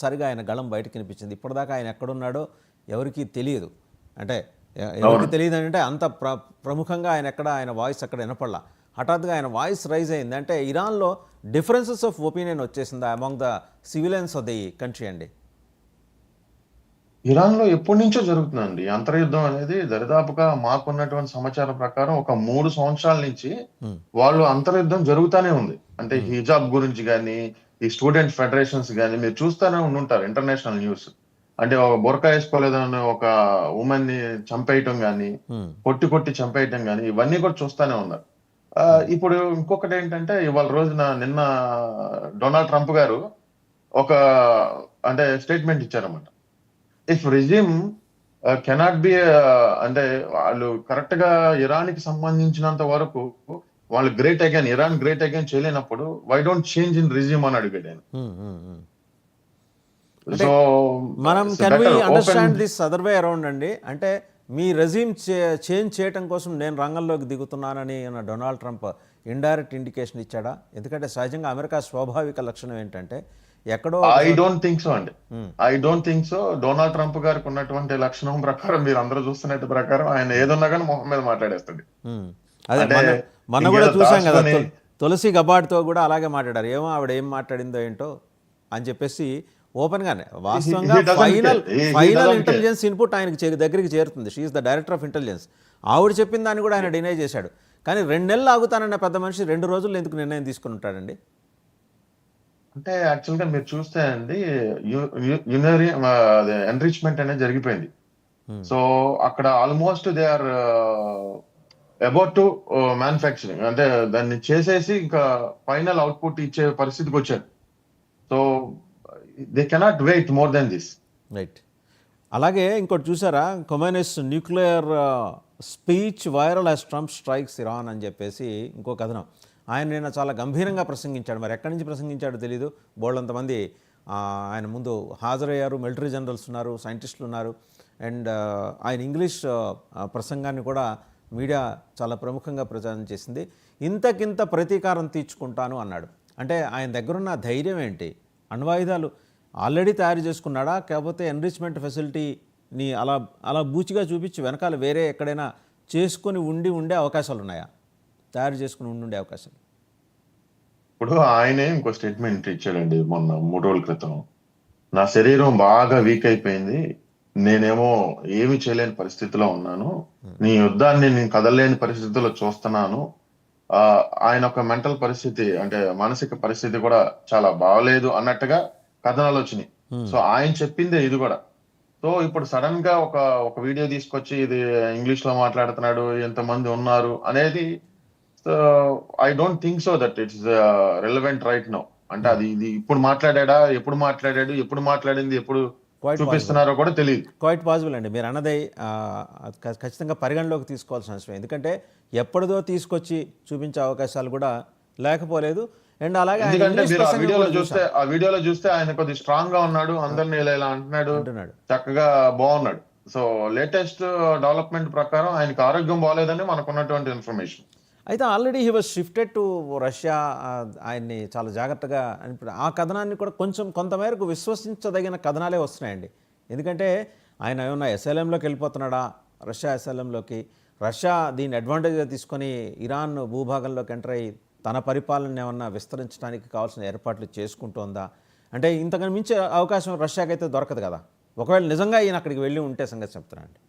సరిగా ఆయన గళం బయటకు వినిపించింది. ఇప్పటిదాకా ఆయన ఎక్కడున్నాడో ఎవరికీ తెలియదు. అంటే ఎవరికి తెలియదు అంటే అంత ప్రముఖంగా ఆయన వాయిస్ అక్కడ వినపడలా. హఠాత్తుగా ఆయన వాయిస్ రైజ్ అయింది. అంటే ఇరాన్లో డిఫరెన్సెస్ ఆఫ్ ఒపీనియన్ వచ్చేసిందా among the civilians of the country అండి? ఇరాన్లో ఎప్పటి నుంచో జరుగుతుందండి అంతర్యుద్ధం అనేది. దరిదాపుగా మాకున్నటువంటి సమాచారం ప్రకారం ఒక 3 సంవత్సరాల నుంచి వాళ్ళు అంతర్యుద్ధం జరుగుతూనే ఉంది. అంటే హిజాబ్ గురించి కానీ, ఈ స్టూడెంట్ ఫెడరేషన్స్ కానీ మీరు చూస్తూనే ఉండుంటారు ఇంటర్నేషనల్ న్యూస్. అంటే ఒక బురకా వేసుకోలేదని ఒక ఉమెన్ ని చంపేయటం కానీ, కొట్టి కొట్టి చంపేయటం కానీ, ఇవన్నీ కూడా చూస్తూనే ఉన్నారు. ఇప్పుడు ఇంకొకటి ఏంటంటే ఇవాళ రోజున నిన్న డొనాల్డ్ ట్రంప్ గారు ఒక అంటే స్టేట్మెంట్ ఇచ్చారన్నమాట. ఇఫ్ రిజిమ్ కెనాట్ బి అంటే వాళ్ళు కరెక్ట్ గా ఇరాన్ కి సంబంధించినంత వరకు వాళ్ళు great again, Iran great again చేయలేనప్పుడు why don't change in regime అని అడిగాడు ఆయన. సో మనం can we understand this other way around అండి? అంటే మీ రెజ్యూమ్ చేంజ్ చేయడం కోసం నేను రంగంలోకి దిగుతున్నానని డొనాల్డ్ ట్రంప్ ఇండైరెక్ట్ ఇండికేషన్ ఇచ్చాడా? ఎందుకంటే సహజంగా అమెరికా స్వాభావిక లక్షణం ఏంటంటే ఎక్కడో ఐ డోంట్ థింక్ సో అండి. I don't think so. Donald Trump గారికి ఉన్నటువంటి లక్షణం ప్రకారం మీరు అందరూ చూస్తున్నట్టు ప్రకారం ఆయన ఏదన్నా కానీ మొహం మీద మాట్లాడేస్తాడు. అదే మన కూడా చూసాం కదా, తులసి గబాడ్తో కూడా అలాగే మాట్లాడారు. ఏమో ఆవిడ ఏం మాట్లాడిందో ఏంటో అని చెప్పేసి ఓపెన్గానే. వాస్తవంగా ఫైనల్ ఇంటెలిజెన్స్ ఇన్పుట్ ఆయనకి దగ్గరికి చేరుతుంది. She's the director of intelligence. ఆవిడ చెప్పిన దాన్ని కూడా ఆయన డినై చేశాడు. కానీ 2 నెలలు ఆగుతానన్న పెద్ద మనిషి 2 రోజుల్లో ఎందుకు నిర్ణయం తీసుకుని ఉంటాడండి? అంటే యాక్చువల్ గా మీరు చూస్తే అండి ఎన్రిచ్మెంట్ అనేది జరిగిపోయింది. సో అక్కడ almost they are about to manufacturing, అంటే దాన్ని చేసేసి ఇంకా ఫైనల్ అవుట్పుట్ ఇచ్చే పరిస్థితికి వచ్చారు. So they cannot wait more than this. Right. అలాగే ఇంకోటి చూసారా, Khomeini's nuclear speech viral as Trump strikes Iran అని చెప్పేసి ఇంకో కథనం. ఆయన నిన్న చాలా గంభీరంగా ప్రసంగించాడు. మరి ఎక్కడి నుంచి ప్రసంగించాడో తెలీదు. బోళ్ళంతమంది ఆయన ముందు హాజరయ్యారు. మిలిటరీ జనరల్స్ ఉన్నారు, సైంటిస్టులు ఉన్నారు. అండ్ ఆయన ఇంగ్లీష్ ప్రసంగాన్ని కూడా మీడియా చాలా ప్రముఖంగా ప్రచారం చేసింది. ఇంతకింత ప్రతీకారం తీర్చుకుంటాను అన్నాడు. అంటే ఆయన దగ్గరున్న ధైర్యం ఏంటి? అణ్వాయుధాలు ఆల్రెడీ తయారు చేసుకున్నాడా, కాకపోతే ఎన్రిచ్మెంట్ ఫెసిలిటీని అలా బూచిగా చూపించి వెనకాల వేరే ఎక్కడైనా చేసుకొని ఉండే అవకాశాలు ఉన్నాయా? తయారు చేసుకుని ఉండే అవకాశాలు. ఇప్పుడు ఆయనే ఇంకో స్టేట్మెంట్ ఇచ్చాడండి మొన్న 3 రోజుల క్రితం. నా శరీరం బాగా వీక్ అయిపోయింది, నేనేమో ఏమి చేయలేని పరిస్థితిలో ఉన్నాను, నీ యుద్ధాన్ని నేను కదలలేని పరిస్థితిలో చూస్తున్నాను. ఆయన ఒక మెంటల్ పరిస్థితి అంటే మానసిక పరిస్థితి కూడా చాలా బాగలేదు అన్నట్టుగా కథనాలు వచ్చినాయి. సో ఆయన చెప్పిందే ఇది కూడా. సో ఇప్పుడు సడన్ గా ఒక వీడియో తీసుకొచ్చి ఇది ఇంగ్లీష్ లో మాట్లాడుతున్నాడు, ఎంతమంది ఉన్నారు అనేది I don't think so that it's relevant right now. అంటే అది ఇది ఇప్పుడు మాట్లాడా, ఎప్పుడు మాట్లాడాడు, ఎప్పుడు మాట్లాడింది, ఎప్పుడు చూపిస్తున్నారో కూడా తెలియదు. క్వైట్ పాసిబుల్ అండి మీరు అన్నది. ఖచ్చితంగా పరిగణలోకి తీసుకోవాల్సిన అవసరం. ఎందుకంటే ఎప్పటిదో తీసుకొచ్చి చూపించే అవకాశాలు కూడా లేకపోలేదు. అండ్ అలాగే ఆ వీడియోలో చూస్తే ఆయన కొద్దిగా స్ట్రాంగ్ గా ఉన్నాడు, అందరినీ ఇలా అంటున్నాడు, చక్కగా బాగున్నాడు. సో లేటెస్ట్ డెవలప్మెంట్ ప్రకారం ఆయనకు ఆరోగ్యం బాగలేదని మనకున్నటువంటి ఇన్ఫర్మేషన్. అయితే already he was shifted to Russia. ఆయన్ని చాలా జాగ్రత్తగా ఆ కథనాన్ని కూడా కొంతమేరకు విశ్వసించదగిన కథనాలే వస్తున్నాయండి. ఎందుకంటే ఆయన ఏమన్నా ఎస్ఎల్ఎంలోకి వెళ్ళిపోతున్నాడా, రష్యా ఎస్ఎల్ఎంలోకి? రష్యా దీన్ని అడ్వాంటేజ్గా తీసుకొని ఇరాన్ భూభాగంలోకి ఎంటర్ అయ్యి తన పరిపాలన ఏమన్నా విస్తరించడానికి కావాల్సిన ఏర్పాట్లు చేసుకుంటోందా? అంటే ఇంతకన్నా మించే అవకాశం రష్యాకి అయితే దొరకదు కదా. ఒకవేళ నిజంగా ఈయన అక్కడికి వెళ్ళి ఉంటే సంగతి చెప్తున్నానండి.